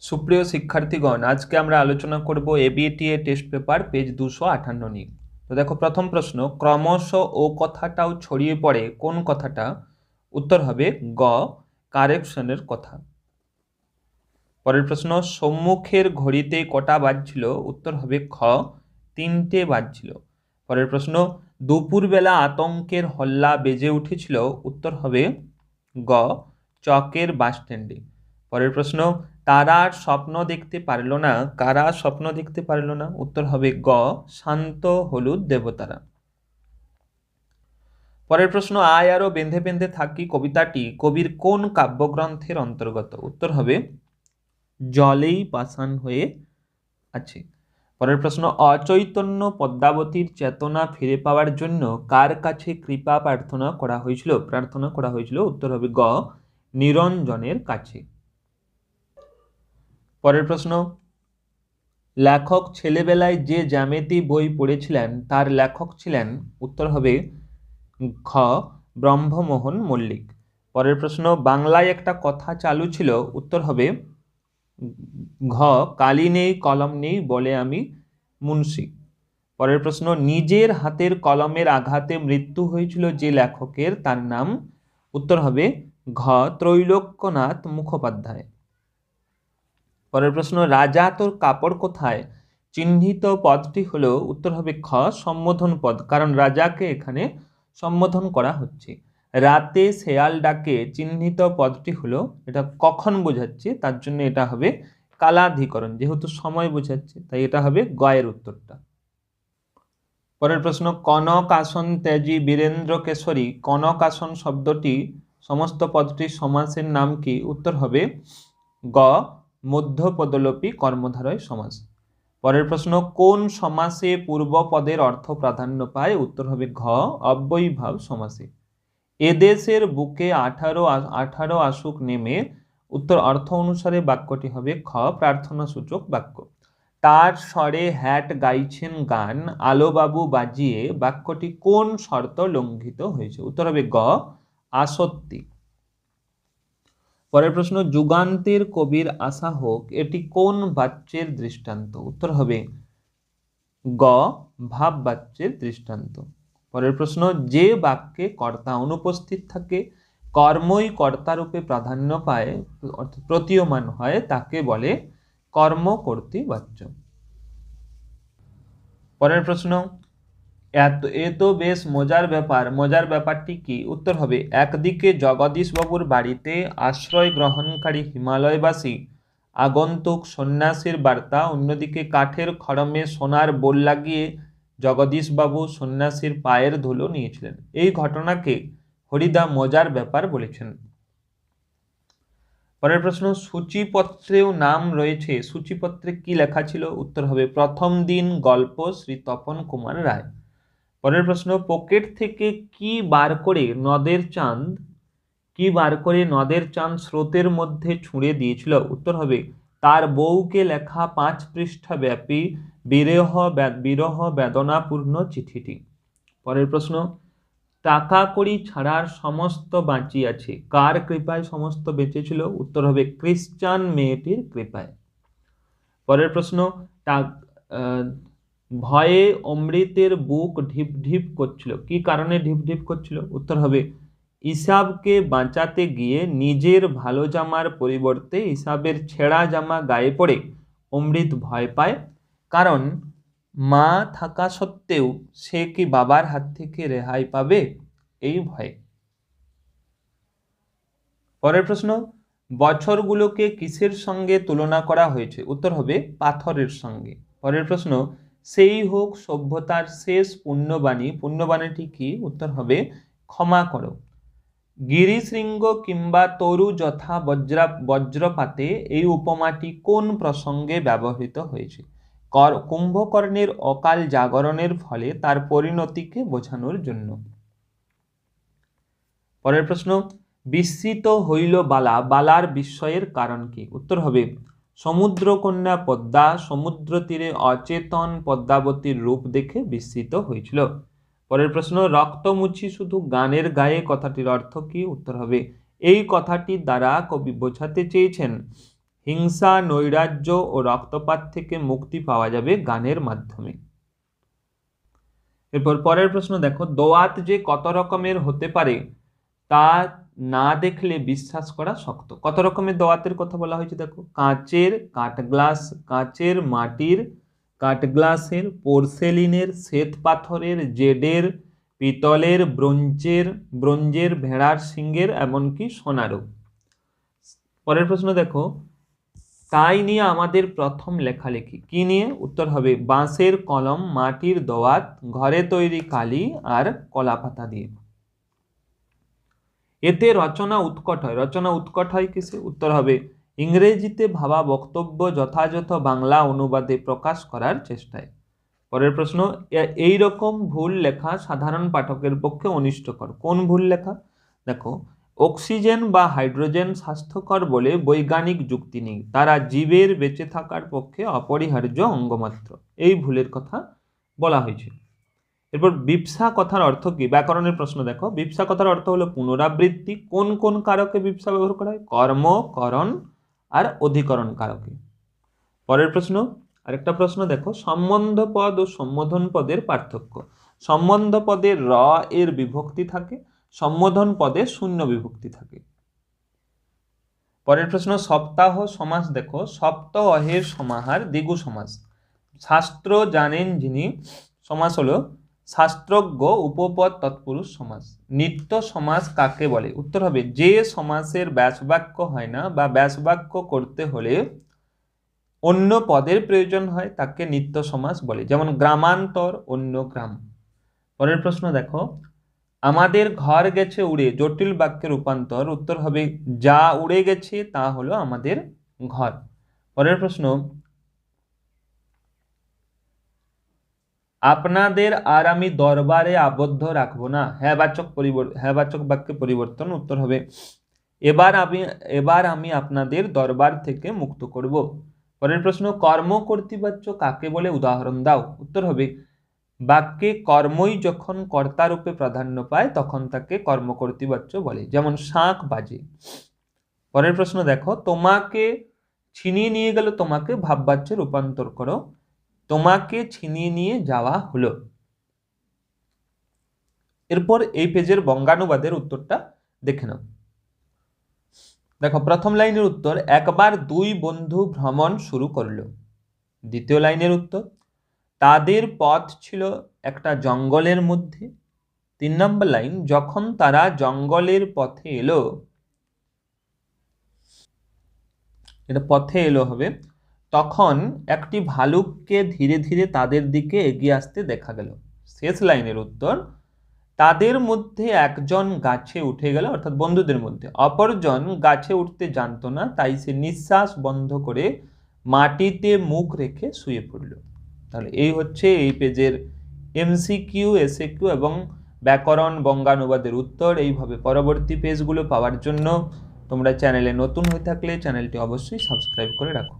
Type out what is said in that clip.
সুপ্রিয় শিক্ষার্থীগণ, আজকে আমরা আলোচনা করব এবিটিএ টেস্ট পেপার পেজ 258 নিয়ে। তো দেখো, প্রথম প্রশ্ন, ক্রমশ ও কথাটাও ছড়িয়ে পড়ে কোন কথাটা? উত্তর হবে গ, কারেকশনের কথা। পরের প্রশ্ন, সম্মুখের ঘড়িতে কটা বাজছিল? উত্তর হবে খ, 3টে বাজছিল। পরের প্রশ্ন, দুপুরবেলা আতঙ্কের হল্লা বেজে উঠেছিল? উত্তর হবে গ, চকের বাসস্ট্যান্ডে। পরের প্রশ্ন, তারা আর স্বপ্ন দেখতে পারল না, কারা স্বপ্ন দেখতে পারল না? উত্তর হবে গ, শান্ত হলুদ দেবতারা। পরের প্রশ্ন, আয় আরো বেঁধে বেঁধে থাকি কবিতাটি কবির কোন কাব্যগ্রন্থের অন্তর্গত? উত্তর হবে জলেই পাষাণ হয়ে আছে। পরের প্রশ্ন, অচৈতন্য পদ্মাবতীর চেতনা ফিরে পাওয়ার জন্য কার কাছে কৃপা প্রার্থনা করা হয়েছিল? উত্তর হবে গ, নিরঞ্জনের কাছে। পরের প্রশ্ন, লেখক ছেলেবেলায় যে জ্যামিতি বই পড়েছিলেন তার লেখক ছিলেন? উত্তর হবে খ, ব্রহ্মমোহন মল্লিক। পরের প্রশ্ন, বাংলায় একটা কথা চালু ছিল? উত্তর হবে ঘ, কালি নেই কলম নেই বলে আমি মুন্সি। পরের প্রশ্ন, নিজের হাতের কলমের আঘাতে মৃত্যু হয়েছিল যে লেখকের, তার নাম? উত্তর হবে ঘ, ত্রৈলোক্যনাথ মুখোপাধ্যায়। পরের প্রশ্ন, রাজা তোর কাপড় কোথায় চিহ্নিত পদটি হলো? উত্তর হবে খ, সম্বোধন পদ, কারণ রাজাকে এখানে সম্বোধন করা হচ্ছে। রাতে শেয়াল ডাকে চিহ্নিত পদটি হলো, এটা কখন বোঝাচ্ছে, তার জন্য এটা হবে কালাধিকরণ, যেহেতু সময় বোঝাচ্ছে তাই এটা হবে গয়ের উত্তরটা। পরের প্রশ্ন, কনক আসন ত্যাজি বীরেন্দ্র কেশরী, কনক আসন শব্দটি সমস্ত পদটির সমাসের নাম কি? উত্তর হবে গ, মধ্যপদলোপী কর্মধারয় সমাস। পরের প্রশ্ন, কোন সমাসে পূর্ব পদের অর্থ প্রাধান্য পায়? উত্তর হবে ঘ, অব্যয়ীভাব সমাসে। এদেশের বুকে 18 আসুক নেমে, উত্তর অর্থ অনুসারে বাক্যটি হবে খ, প্রার্থনা সূচক বাক্য। তার স্বরে হ্যাট গাইছেন গান আলোবাবু বাজিয়ে, বাক্যটি কোন শর্ত লঙ্ঘিত হয়েছে? উত্তর হবে গ, আসত্তি। পরের প্রশ্ন, যুগান্তের কবির আশা হোক, এটি কোন বাচ্যের দৃষ্টান্ত? উত্তর হবে গ, ভাব বাচ্যের দৃষ্টান্ত। পরের প্রশ্ন, যে বাক্যে কর্তা অনুপস্থিত থাকে, কর্মই কর্তারূপে প্রাধান্য পায়, অর্থাৎ প্রতীয়মান হয়, তাকে বলে কর্মকর্তৃ বাচ্য। পরের প্রশ্ন, এ তো বেশ মজার ব্যাপার, মজার ব্যাপারটি কি? উত্তর হবে একদিকে জগদীশবাবুর বাড়িতে আশ্রয় গ্রহণকারী হিমালয়বাসী আগন্তুক সন্ন্যাসীর বার্তা, অন্যদিকে কাঠের খড়মে সোনার বোল লাগিয়ে জগদীশবাবু সন্ন্যাসীর পায়ের ধুলো নিয়েছিলেন। এই ঘটনাকে হরিদা মজার ব্যাপার বলেছেন। পরের প্রশ্ন, সূচিপত্রেও নাম রয়েছে, সূচিপত্রে কি লেখা ছিল? উত্তর হবে প্রথম দিন গল্প, শ্রী তপন কুমার রায়। পরের প্রশ্ন, পকেট থেকে কি বার করে নদের চাঁদ স্রোতের মধ্যে ছুঁড়ে দিয়েছিল? উত্তর হবে তার বউকে লেখা 5 পৃষ্ঠা ব্যাপী বিরহ বেদনাপূর্ণ চিঠিটি। পরের প্রশ্ন, টাকা কড়ি ছাড়ার সমস্ত বাঁচিয়াছে, কার কৃপায় সমস্ত বেঁচেছিল? উত্তর হবে খ্রিস্টান মেয়েটির কৃপায়। পরের প্রশ্ন, ভয়ে অমৃতের বুক ঢিপ ঢিপ করছিল, কি কারণে ঢিপ ঢিপ করছিল? উত্তর হবে ইসাবকে বাঁচাতে গিয়ে নিজের ভালো জামার পরিবর্তে ইসাবের ছেঁড়া জামা গায়ে পড়ে অমৃত ভয় পায়, কারণ মা থাকা সত্ত্বেও সে কি বাবার হাত থেকে রেহাই পাবে, এই ভয়ে। পরের প্রশ্ন, বছরগুলোকে কিসের সঙ্গে তুলনা করা হয়েছে? উত্তর হবে পাথরের সঙ্গে। পরের প্রশ্ন, সেই হোক সভ্যতার শেষ পুণ্যবাণী, পুণ্যবাণীটি কি? উত্তর হবে ক্ষমা করো। গিরিশৃঙ্গ কিংবা তরু যথা বজ্রপাতে, এই উপমাটি কোন প্রসঙ্গে ব্যবহৃত হয়েছে? কুম্ভকর্ণের অকাল জাগরণের ফলে তার পরিণতিকে বোঝানোর জন্য। পরের প্রশ্ন, বিস্মিত হইল বালা, বালার বিস্ময়ের কারণ কি? উত্তর হবে সমুদ্রকন্যা পদ্মা সমুদ্র তীরে অচেতন পদ্মাবতীর রূপ দেখে বিস্মিত হয়েছিল। পরের প্রশ্ন, রক্ত মুছি শুধু গানের গায়ে, কথাটির অর্থ কি? উত্তর হবে এই কথাটির দ্বারা কবি বোঝাতে চেয়েছেন হিংসা, নৈরাজ্য ও রক্তপাত থেকে মুক্তি পাওয়া যাবে গানের মাধ্যমে। এরপর পরের প্রশ্ন দেখো, দোয়াত যে কত রকমের হতে পারে তা না দেখলে বিশ্বাস করা শক্ত। কত রকমের দোয়াতের কথা বলা হয়েছে দেখো, কাঁচের, কাঠগ্লাস, কাঁচের, মাটির, কাঠগ্লাসের, পোর্সেলিনের, শ্বেত পাথরের, জেডের, পিতলের, ব্রোঞ্জের, ভেড়ার শিঙের, এমনকি সোনারও। পরের প্রশ্ন দেখো, তাই নিয়ে আমাদের প্রথম লেখালেখি কি নিয়ে? উত্তর হবে বাঁশের কলম, মাটির দোয়াত, ঘরে তৈরি কালি আর কলা পাতা দিয়ে। এতে রচনা উৎকট হয়। রচনা উৎকট হয় কিসে? উত্তর হবে ইংরেজিতে ভাবা বক্তব্য যথাযথ বাংলা অনুবাদে প্রকাশ করার চেষ্টায়। পরের প্রশ্ন, এই রকম ভুল লেখা সাধারণ পাঠকের পক্ষে অনিষ্টকর। কোন ভুল লেখা? দেখো, অক্সিজেন বা হাইড্রোজেন স্বাস্থ্যকর বলে বৈজ্ঞানিক যুক্তি নেই, তারা জীবের বেঁচে থাকার পক্ষে অপরিহার্য অঙ্গমাত্র। এই ভুলের কথা বলা হয়েছে। এরপর বিপ্সা কথার অর্থ কি? ব্যাকরণের প্রশ্ন দেখো, বিপ্সা কথার অর্থ হলো পুনরাবৃত্তি। কোন কোন কারকে বিপ্সা ব্যবহার করা হয়? কর্ম, করণ আর অধিকরণ কারকে। পরের প্রশ্ন, আরেকটা প্রশ্ন দেখো, সম্বন্ধ পদ ও সম্বোধন পদের পার্থক্য। সম্বন্ধ পদে র এর বিভক্তি থাকে, সম্বোধন পদে শূন্য বিভক্তি থাকে। পরের প্রশ্ন, সপ্তাহ সমাস দেখো, সপ্তাহের সমাহার দ্বিগু সমাস। শাস্ত্র জানেন যিনি সমাস হলো শাস্ত্রজ্ঞ উপপদ তৎপুরুষ সমাস। নিত্য সমাস কাকে বলে? উত্তর হবে যে সমাসের ব্যাসবাক্য হয় না বা ব্যাসবাক্য করতে হলে অন্য পদের প্রয়োজন হয় তাকে নিত্য সমাস বলে, যেমন গ্রামান্তর, অন্য গ্রাম। পরের প্রশ্ন দেখো, আমাদের ঘর গেছে উড়ে জটিল বাক্যের রূপান্তর। উত্তর হবে যা উড়ে গেছে তা হলো আমাদের ঘর। পরের প্রশ্ন, আপনাদের আর আমি দরবারে আবদ্ধ রাখবো না। হ্যাঁবাচক বাক্যে পরিবর্তন। উত্তর হবে এবার আমি আপনাদের দরবার থেকে মুক্ত করব। পরের প্রশ্ন, কর্ম কর্তৃবাচ্য কাকে বলে? উদাহরণ দাও। উত্তর হবে বাক্যে কর্মই যখন কর্তা রূপে প্রাধান্য পায় তখন তাকে কর্ম কর্তৃবাচ্য বলে, যেমন শাঁখ বাজে। পরের প্রশ্ন দেখো, তোমাকে ছিনিয়ে নিয়ে গেল, তোমাকে ভাববাচ্যে রূপান্তর করো। তোমাকে ছিনিয়ে নিয়ে যাওয়া হলো। এরপর এই পেজের বঙ্গানুবাদের উত্তরটা দেখে নাও। দেখো, প্রথম লাইনের উত্তর, একবার দুই বন্ধু ভ্রমণ শুরু করলো। দ্বিতীয় লাইনের উত্তর, তাদের পথ ছিল একটা জঙ্গলের মধ্যে। 3 নম্বর লাইন, যখন তারা জঙ্গলের পথে এলো, এটা পথে এলো হবে, তখন একটি ভালুককে ধীরে ধীরে তাদের দিকে এগিয়ে আসতে দেখা গেল। শেষ লাইনের উত্তর, তাদের মধ্যে একজন গাছে উঠে গেল, অর্থাৎ বন্ধুদের মধ্যে। অপরজন গাছে উঠতে জানতো না, তাই সে নিঃশ্বাস বন্ধ করে মাটিতে মুখ রেখে শুয়ে পড়ল। তাহলে এই হচ্ছে এই পেজের এমসিকিউ, এসএকিউ এবং ব্যাকরণ বঙ্গানুবাদের উত্তর। এইভাবে পরবর্তী পেজগুলো পাওয়ার জন্য তোমরা চ্যানেলে নতুন হয়ে থাকলে চ্যানেলটি অবশ্যই সাবস্ক্রাইব করে রাখো।